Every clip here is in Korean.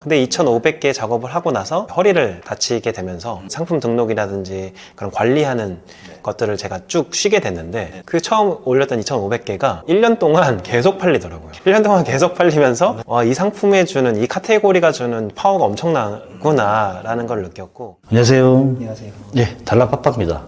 근데 2,500개 작업을 하고 나서 허리를 다치게 되면서 상품 등록이라든지 그런 관리하는 것들을 제가 쭉 쉬게 됐는데, 그 처음 올렸던 2,500개가 1년 동안 계속 팔리더라고요. 1년 동안 계속 팔리면서 와, 이 상품에 주는, 이 카테고리가 주는 파워가 엄청나구나 라는 걸 느꼈고. 안녕하세요. 안녕하세요. 예, 달라파파입니다.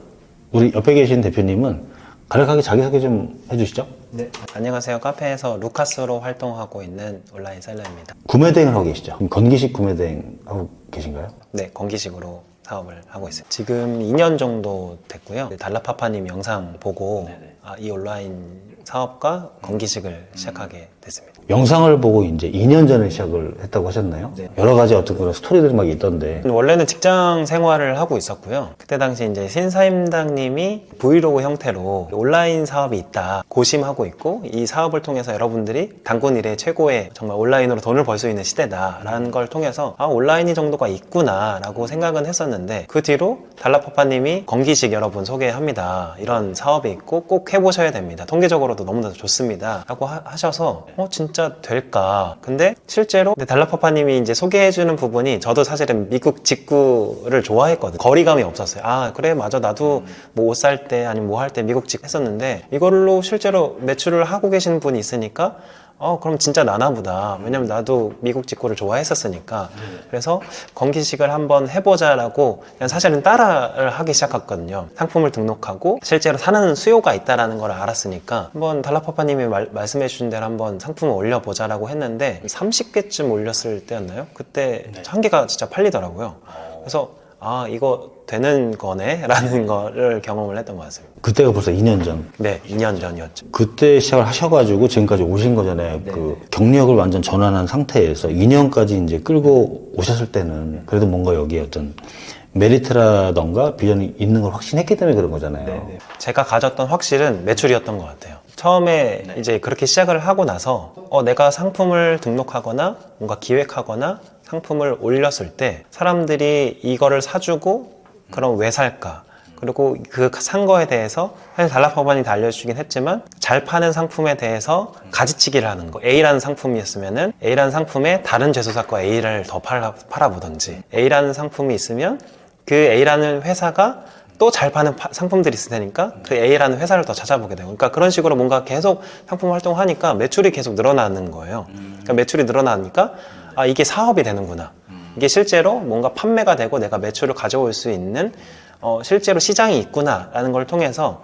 우리 옆에 계신 대표님은 간략하게 자기소개 좀 해주시죠. 네. 안녕하세요. 카페에서 루카스로 활동하고 있는 온라인 셀러입니다. 구매 대행을 하고 계시죠? 그럼 건기식 구매 대행 하고 계신가요? 네, 건기식으로 사업을 하고 있어요. 지금 2년 정도 됐고요. 달라파파님 영상 보고 이 온라인 사업과 건기식을 시작하게 됐습니다. 영상을 보고 이제 2년 전에 시작을 했다고 하셨나요? 네. 여러 가지 어떤 그런 스토리들이 막 있던데. 원래는 직장 생활을 하고 있었고요. 그때 당시 이제 신사임당님이 브이로그 형태로 온라인 사업이 있다 고심하고 있고, 이 사업을 통해서 여러분들이 단군 일의 최고의 정말 온라인으로 돈을 벌 수 있는 시대다라는 걸 통해서 온라인이 정도가 있구나라고 생각은 했었는데, 그 뒤로 달라파파님이 건기식 여러분 소개합니다. 이런 사업이 있고 꼭 해보셔야 됩니다. 통계적으로도 너무나 좋습니다. 라고 하셔서 진짜 될까? 근데 실제로 달라파파님이 이제 소개해주는 부분이, 저도 사실은 미국 직구를 좋아했거든요. 거리감이 없었어요. 그래 맞아, 나도 뭐 옷 살 때 아니면 뭐 할 때 미국 직구 했었는데, 이걸로 실제로 매출을 하고 계시는 분이 있으니까 그럼 진짜 나나보다. 왜냐면 나도 미국 직구를 좋아했었으니까. 그래서 건기식을 한번 해보자라고 그냥 사실은 따라를 하기 시작했거든요. 상품을 등록하고 실제로 사는 수요가 있다는 걸 알았으니까 한번 달라파파님이 말씀해 주신 대로 한번 상품을 올려보자라고 했는데, 30개쯤 올렸을 때였나요? 그때 한 개가 진짜 팔리더라고요. 그래서 이거 되는 거네? 라는 거를 경험을 했던 것 같습니다. 그때가 벌써 2년 전. 네, 2년 전이었죠. 그때 시작을 하셔가지고 지금까지 오신 거잖아요. 네. 그 경력을 완전 전환한 상태에서 2년까지 이제 끌고 오셨을 때는 그래도 뭔가 여기에 어떤 메리트라던가 비전이 있는 걸 확신했기 때문에 그런 거잖아요. 네네. 제가 가졌던 확실은 매출이었던 것 같아요. 처음에 이제 그렇게 시작을 하고 나서 내가 상품을 등록하거나 뭔가 기획하거나 상품을 올렸을 때 사람들이 이거를 사주고 그럼 왜 살까? 그리고 그 산 거에 대해서 사실 달라파파님이 다 알려주시긴 했지만, 잘 파는 상품에 대해서 가지치기를 하는 거. A라는 상품이었으면은 A라는 상품에 다른 제조사과 A를 더 팔아보든지, A라는 상품이 있으면 그 A라는 회사가 또 잘 파는 상품들이 있을 테니까 그 A라는 회사를 더 찾아보게 되고, 그러니까 그런 식으로 뭔가 계속 상품 활동을 하니까 매출이 계속 늘어나는 거예요. 그러니까 매출이 늘어나니까 이게 사업이 되는구나. 이게 실제로 뭔가 판매가 되고 내가 매출을 가져올 수 있는 실제로 시장이 있구나라는 걸 통해서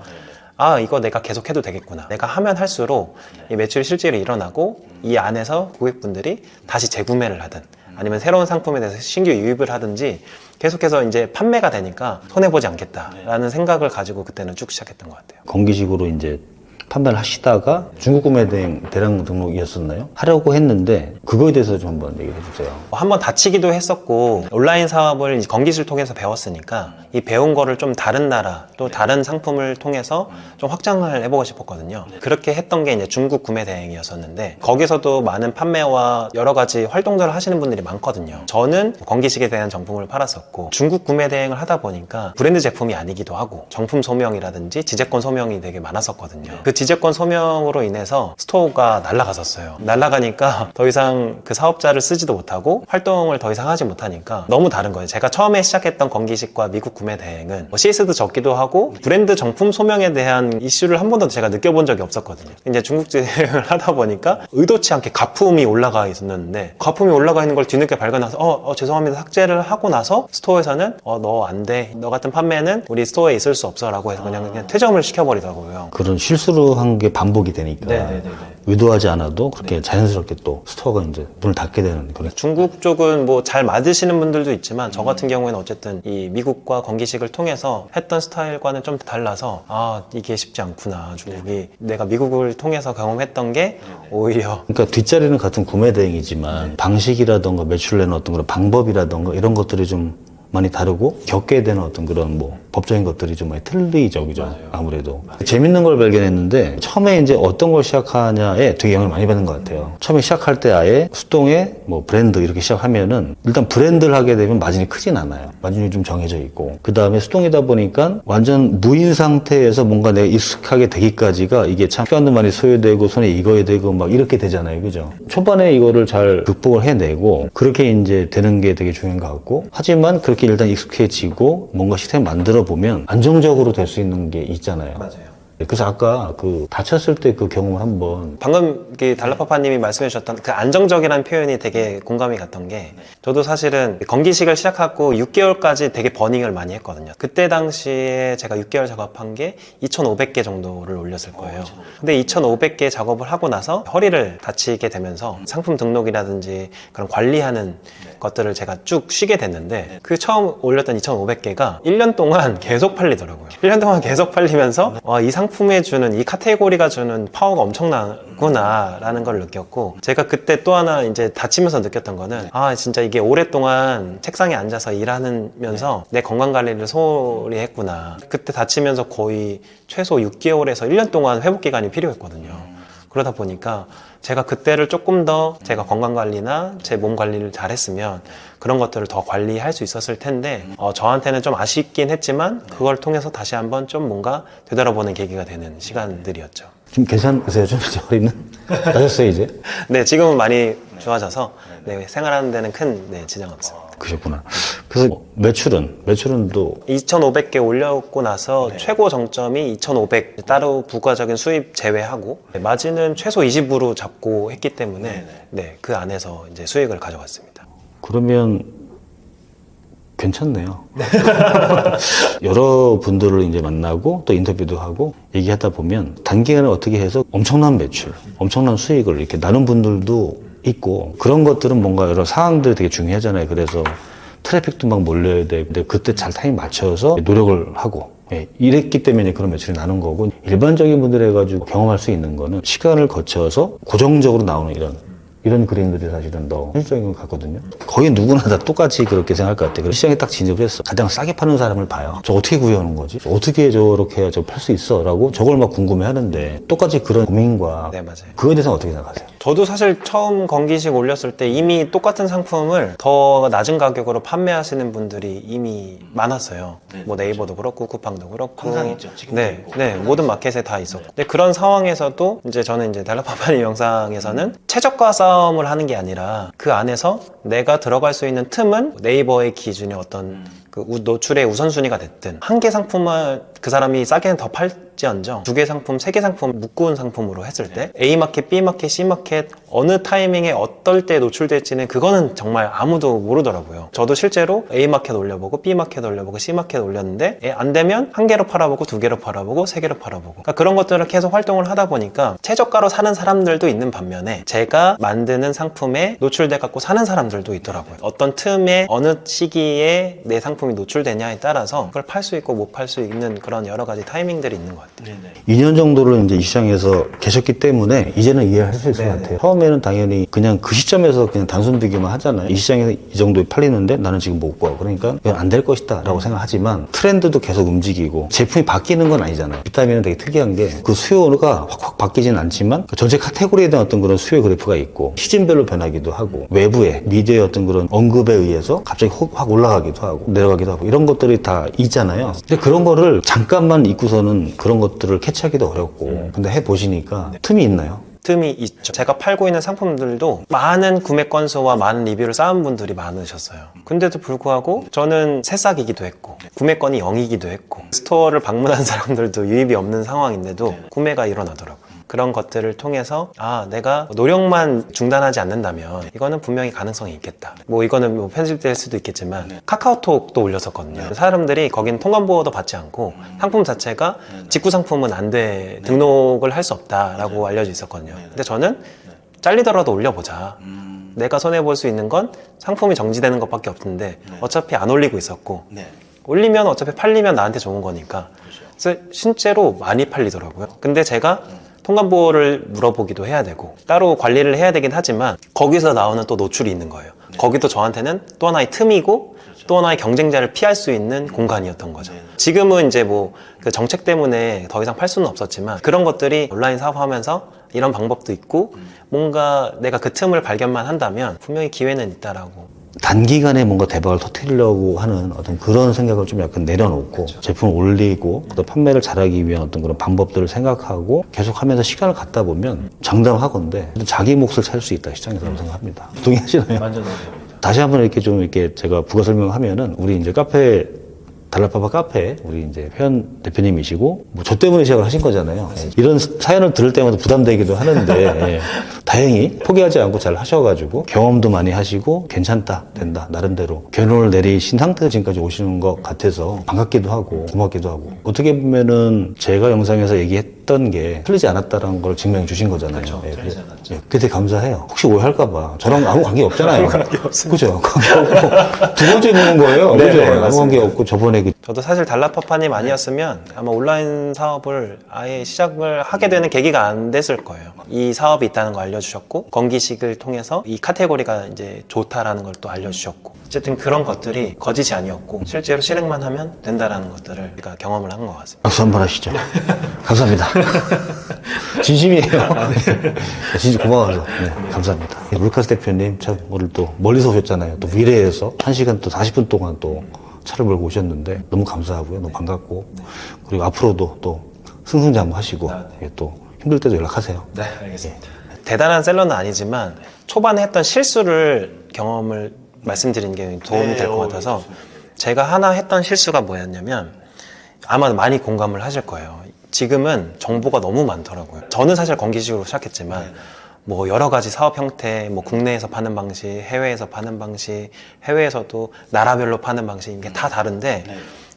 이거 내가 계속 해도 되겠구나. 내가 하면 할수록 이 매출이 실제로 일어나고, 이 안에서 고객분들이 다시 재구매를 하든 아니면 새로운 상품에 대해서 신규 유입을 하든지 계속해서 이제 판매가 되니까 손해보지 않겠다라는 생각을 가지고 그때는 쭉 시작했던 것 같아요. 건기식으로 이제 판매를 하시다가 중국 구매 대량 등록이었었나요? 하려고 했는데 그거에 대해서 좀 한번 얘기해 주세요. 한번 다치기도 했었고, 온라인 사업을 이제 건기식을 통해서 배웠으니까 이 배운 거를 좀 다른 나라 또 다른 상품을 통해서 좀 확장을 해보고 싶었거든요. 그렇게 했던 게 이제 중국 구매 대행이었었는데, 거기서도 많은 판매와 여러 가지 활동들을 하시는 분들이 많거든요. 저는 건기식에 대한 정품을 팔았었고, 중국 구매 대행을 하다 보니까 브랜드 제품이 아니기도 하고 정품 소명이라든지 지재권 소명이 되게 많았었거든요. 그 지재권 소명으로 인해서 스토어가 날아갔었어요. 날아가니까 더 이상 그 사업자를 쓰지도 못하고 활동을 더 이상 하지 못하니까 너무 다른 거예요. 제가 처음에 시작했던 건기식과 미국 구매 대행은 CS도 적기도 하고 브랜드 정품 소명에 대한 이슈를 한 번도 제가 느껴본 적이 없었거든요. 이제 중국 대행을 하다 보니까 의도치 않게 가품이 올라가 있었는데, 가품이 올라가 있는 걸 뒤늦게 발견해서 죄송합니다 삭제를 하고 나서 스토어에서는 너 안 돼. 너 같은 판매는 우리 스토어에 있을 수 없어 라고 해서 그냥 퇴점을 시켜버리더라고요. 그런 실수로 한 게 반복이 되니까 네네네네. 의도하지 않아도 그렇게 자연스럽게 또 스토어가 이제 문을 닫게 되는 그런. 중국 쪽은 뭐 잘 맞으시는 분들도 있지만, 저 같은 경우에는 어쨌든 이 미국과 건기식을 통해서 했던 스타일과는 좀 달라서 이게 쉽지 않구나. 중국이 내가 미국을 통해서 경험했던 게 오히려. 그러니까 뒷자리는 같은 구매 대행이지만 방식이라던가 매출 내는 어떤 그런 방법이라던가 이런 것들이 좀 많이 다르고 겪게 되는 어떤 그런 뭐 법적인 것들이 좀 많이 틀리죠, 그죠? 아무래도 재밌는 걸 발견했는데 처음에 이제 어떤 걸 시작하냐에 되게 영향을 많이 받는 것 같아요. 처음에 시작할 때 아예 수동의 뭐 브랜드 이렇게 시작하면은 일단 브랜드를 하게 되면 마진이 크진 않아요. 마진이 좀 정해져 있고 그 다음에 수동이다 보니까 완전 무인 상태에서 뭔가 내가 익숙하게 되기까지가 이게 참 시간도 많이 소요되고 손에 익어야 되고 막 이렇게 되잖아요, 그죠? 초반에 이거를 잘 극복을 해내고 그렇게 이제 되는 게 되게 중요한 것 같고 하지만 그렇게 일단 익숙해지고 뭔가 시스템을 만들어 보면 안정적으로 될 수 있는 게 있잖아요. 맞아요. 그래서 아까 그 다쳤을 때 그 경험을 한번 방금 달라파파님이 말씀해 주셨던 그 안정적이라는 표현이 되게 공감이 갔던 게 저도 사실은 건기식을 시작하고 6개월까지 되게 버닝을 많이 했거든요. 그때 당시에 제가 6개월 작업한 게 2,500개 정도를 올렸을 거예요. 근데 2,500개 작업을 하고 나서 허리를 다치게 되면서 상품 등록이라든지 그런 관리하는 것들을 제가 쭉 쉬게 됐는데 그 처음 올렸던 2,500개가 1년 동안 계속 팔리더라고요. 1년 동안 계속 팔리면서 와, 이 상품에 주는 이 카테고리가 주는 파워가 엄청나구나 라는 걸 느꼈고 제가 그때 또 하나 이제 다치면서 느꼈던 거는 아 진짜 이게 오랫동안 책상에 앉아서 일하면서 내 건강 관리를 소홀히 했구나. 그때 다치면서 거의 최소 6개월에서 1년 동안 회복 기간이 필요했거든요. 그러다 보니까 제가 그때를 조금 더 제가 건강관리나 제 몸 관리를 잘했으면 그런 것들을 더 관리할 수 있었을 텐데 저한테는 좀 아쉽긴 했지만 그걸 통해서 다시 한번 좀 뭔가 되돌아보는 계기가 되는 시간들이었죠. 지금 괜찮으세요? 좀 이제 허리는? 나셨어요 이제? 네, 지금은 많이 좋아져서 네, 생활하는 데는 큰 지장 없습니다. 그러셨구나. 그래서 매출은 또 2,500개 올렸고 나서 최고 정점이 2,500 따로 부가적인 수입 제외하고 마진은 최소 20으로 잡고 했기 때문에 네, 그 안에서 이제 수익을 가져갔습니다. 그러면 괜찮네요. 여러 분들을 이제 만나고 또 인터뷰도 하고 얘기하다 보면 단기간에 어떻게 해서 엄청난 매출, 엄청난 수익을 이렇게 나눈 분들도 있고 그런 것들은 뭔가 여러 상황들이 되게 중요하잖아요. 그래서 트래픽도 막 몰려야 되고 근데 그때 잘 타임 맞춰서 노력을 하고 이랬기 때문에 그런 매출이 나는 거고 일반적인 분들 해가지고 경험할 수 있는 거는 시간을 거쳐서 고정적으로 나오는 이런 그림들이 사실은 더 현실적인 것 같거든요. 거의 누구나 다 똑같이 그렇게 생각할 것 같아요. 시장에 딱 진입을 했어. 가장 싸게 파는 사람을 봐요. 저 어떻게 구해오는 거지? 어떻게 저렇게 해야 저 팔 수 있어? 라고 저걸 막 궁금해 하는데 똑같이 그런 고민과 네, 맞아요. 그거에 대해서 어떻게 생각하세요? 저도 사실 처음 건기식 올렸을 때 이미 똑같은 상품을 더 낮은 가격으로 판매하시는 분들이 이미 많았어요. 뭐 네이버도 그렇고 쿠팡도 그렇고 항상 있죠. 지금도 네, 있고. 네, 모든 마켓에 다 있었고. 근데 그런 상황에서도 이제 저는 이제 달러파파님 영상에서는 최저가 싸움을 하는 게 아니라 그 안에서 내가 들어갈 수 있는 틈은 네이버의 기준이 어떤 그 노출의 우선순위가 됐든 한 개 상품을 그 사람이 싸게는 더 팔지언정 두 개 상품, 세 개 상품 묶은 상품으로 했을 때 A마켓, B마켓, C마켓 어느 타이밍에 어떨 때 노출될지는 그거는 정말 아무도 모르더라고요. 저도 실제로 A마켓 올려보고 B마켓 올려보고 C마켓 올렸는데 안 되면 한 개로 팔아보고 두 개로 팔아보고 세 개로 팔아보고 그러니까 그런 것들을 계속 활동을 하다 보니까 최저가로 사는 사람들도 있는 반면에 제가 만드는 상품에 노출돼 갖고 사는 사람들도 있더라고요. 어떤 틈에 어느 시기에 내 상품이 노출되냐에 따라서 그걸 팔 수 있고 못 팔 수 있는 그런 여러 가지 타이밍들이 있는 것 같아요. 2년 정도를 이제 이 시장에서 계셨기 때문에 이제는 이해할 수 있을 것 같아요. 처음에는 당연히 그냥 그 시점에서 그냥 단순 비교만 하잖아요. 이 시장에서 이 정도에 팔리는데 나는 지금 못 가. 그러니까 안 될 것이다 라고 생각하지만 트렌드도 계속 움직이고 제품이 바뀌는 건 아니잖아요. 비타민은 되게 특이한 게 그 수요가 확 바뀌지는 않지만 그 전체 카테고리에 대한 어떤 그런 수요 그래프가 있고 시즌별로 변하기도 하고 외부의 미디어의 어떤 그런 언급에 의해서 갑자기 확 올라가기도 하고 내려가기도 하고 이런 것들이 다 있잖아요. 근데 그런 거를 잠깐만 잊고서는 그런 것들을 캐치하기도 어렵고 근데 해보시니까 틈이 있나요? 틈이 있죠. 제가 팔고 있는 상품들도 많은 구매 건수와 많은 리뷰를 쌓은 분들이 많으셨어요. 근데도 불구하고 저는 새싹이기도 했고 구매 건이 0이기도 했고 스토어를 방문한 사람들도 유입이 없는 상황인데도 구매가 일어나더라고요. 그런 것들을 통해서 내가 노력만 중단하지 않는다면 이거는 분명히 가능성이 있겠다. 뭐 이거는 뭐 편집될 수도 있겠지만 카카오톡도 올렸었거든요. 사람들이 거기는 통관보호도 받지 않고 상품 자체가 직구 상품은 안 돼 등록을 할 수 없다라고 알려져 있었거든요. 근데 저는 잘리더라도 올려보자. 내가 손해볼 수 있는 건 상품이 정지되는 것밖에 없는데 어차피 안 올리고 있었고 올리면 어차피 팔리면 나한테 좋은 거니까 그래서 실제로 많이 팔리더라고요. 근데 제가 통관보를 물어보기도 해야 되고 따로 관리를 해야 되긴 하지만 거기서 나오는 또 노출이 있는 거예요. 거기도 저한테는 또 하나의 틈이고 또 하나의 경쟁자를 피할 수 있는 공간이었던 거죠. 지금은 이제 뭐 그 정책 때문에 더 이상 팔 수는 없었지만 그런 것들이 온라인 사업하면서 이런 방법도 있고 뭔가 내가 그 틈을 발견만 한다면 분명히 기회는 있다라고. 단기간에 뭔가 대박을 터뜨리려고 하는 어떤 그런 생각을 좀 약간 내려놓고 제품을 올리고 또 판매를 잘하기 위한 어떤 그런 방법들을 생각하고 계속 하면서 시간을 갖다 보면 장담하건대 자기 몫을 찾을 수 있다 시장에서 생각합니다. 동의하시나요? 완전 다시 한번 이렇게 좀 이렇게 제가 부가 설명하면은 우리 이제 카페 달라파파 카페 우리 이제 회원 대표님이시고 뭐 저 때문에 시작을 하신 거잖아요. 이런 사연을 들을 때마다 부담되기도 하는데 다행히 포기하지 않고 잘 하셔가지고 경험도 많이 하시고 괜찮다 된다 나름대로 결론을 내리신 상태에서 지금까지 오시는 것 같아서 반갑기도 하고 고맙기도 하고 어떻게 보면은 제가 영상에서 얘기했던 게 틀리지 않았다라는 걸 증명해 주신 거잖아요. 그렇죠. 예, 틀리지 않았죠. 예, 그게 되게 감사해요. 혹시 오해할까봐 저랑 아무 관계 없잖아요. 그죠? 관계 없고 두 번째 묻는 거예요. 네, 그죠? 네, 아무 맞습니다. 관계 없고 저번에 그 저도 사실 달라파파님 아니었으면 아마 온라인 사업을 아예 시작을 하게 되는 계기가 안 됐을 거예요. 이 사업이 있다는 거 알려주셨고 건기식을 통해서 이 카테고리가 이제 좋다라는 걸 또 알려주셨고 어쨌든 그런 것들이 거짓이 아니었고 실제로 실행만 하면 된다라는 것들을 우리가 경험을 한 것 같습니다. 박수 한번 하시죠. 감사합니다. 진심이에요. 진짜 고마워서. 네, 감사합니다. 루카스 대표님, 참, 오늘 또 멀리서 오셨잖아요. 또 미래에서 1시간 또 40분 동안 또 차를 몰고 오셨는데 너무 감사하고요. 너무 반갑고. 그리고 앞으로도 또 승승장구하시고 예, 또 힘들 때도 연락하세요. 네, 알겠습니다. 대단한 셀러는 아니지만 초반에 했던 실수를 경험을 말씀드리는 게 도움이 될 것 같아서 제가 하나 했던 실수가 뭐였냐면 아마 많이 공감을 하실 거예요. 지금은 정보가 너무 많더라고요. 저는 사실 건기식으로 시작했지만 뭐 여러 가지 사업 형태, 뭐 국내에서 파는 방식, 해외에서 파는 방식, 해외에서도 나라별로 파는 방식 이게 다 다른데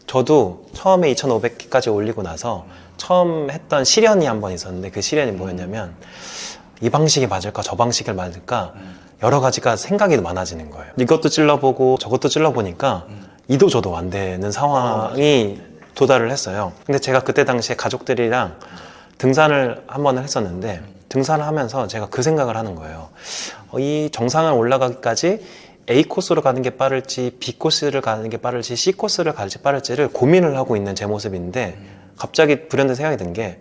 저도 처음에 2,500개까지 올리고 나서 처음 했던 시련이 한 번 있었는데 그 시련이 뭐였냐면 이 방식이 맞을까 저 방식을 맞을까 여러 가지가 생각이 많아지는 거예요. 이것도 찔러보고 저것도 찔러보니까 이도 저도 안 되는 상황이 도달을 했어요. 근데 제가 그때 당시에 가족들이랑 등산을 한 번을 했었는데 등산을 하면서 제가 그 생각을 하는 거예요. 이 정상을 올라가기까지 A 코스로 가는 게 빠를지 B 코스를 가는 게 빠를지 C 코스를 갈지 빠를지를 고민을 하고 있는 제 모습인데 갑자기 불현듯 생각이 든 게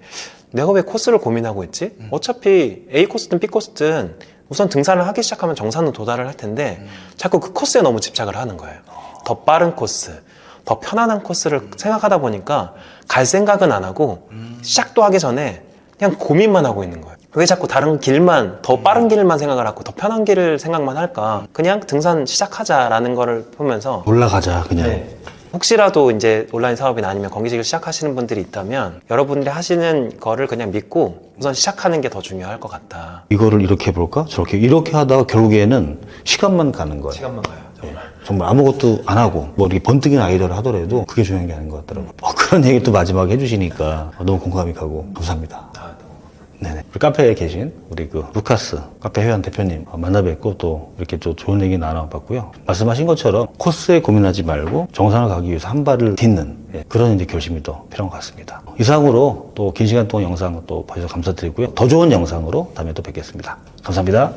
내가 왜 코스를 고민하고 있지? 어차피 A 코스든 B 코스든 우선 등산을 하기 시작하면 정상은 도달을 할 텐데 자꾸 그 코스에 너무 집착을 하는 거예요. 더 빠른 코스, 더 편안한 코스를 생각하다 보니까 갈 생각은 안 하고 시작도 하기 전에 그냥 고민만 하고 있는 거예요. 왜 자꾸 다른 길만, 더 빠른 길만 생각을 하고 더 편한 길을 생각만 할까? 그냥 등산 시작하자라는 거를 보면서 올라가자, 그냥. 네. 혹시라도 이제 온라인 사업이나 아니면 건기식을 시작하시는 분들이 있다면 여러분들이 하시는 거를 그냥 믿고 우선 시작하는 게 더 중요할 것 같다. 이거를 이렇게 해볼까? 저렇게. 이렇게 하다가 결국에는 시간만 가는 거예요. 시간만 가요, 정말. 정말 아무것도 안 하고 뭐 이렇게 번뜩이는 아이디어를 하더라도 그게 중요한 게 아닌 것 같더라고요. 그런 얘기 또 마지막에 해주시니까 너무 공감이 가고 감사합니다. 네네. 우리 카페에 계신 우리 그 루카스 카페 회원 대표님 만나 뵙고 또 이렇게 또 좋은 얘기 나눠봤고요. 말씀하신 것처럼 코스에 고민하지 말고 정상을 가기 위해서 한 발을 딛는 그런 이제 결심이 더 필요한 것 같습니다. 이상으로 또 긴 시간 동안 영상 또 봐주셔서 감사드리고요. 더 좋은 영상으로 다음에 또 뵙겠습니다. 감사합니다.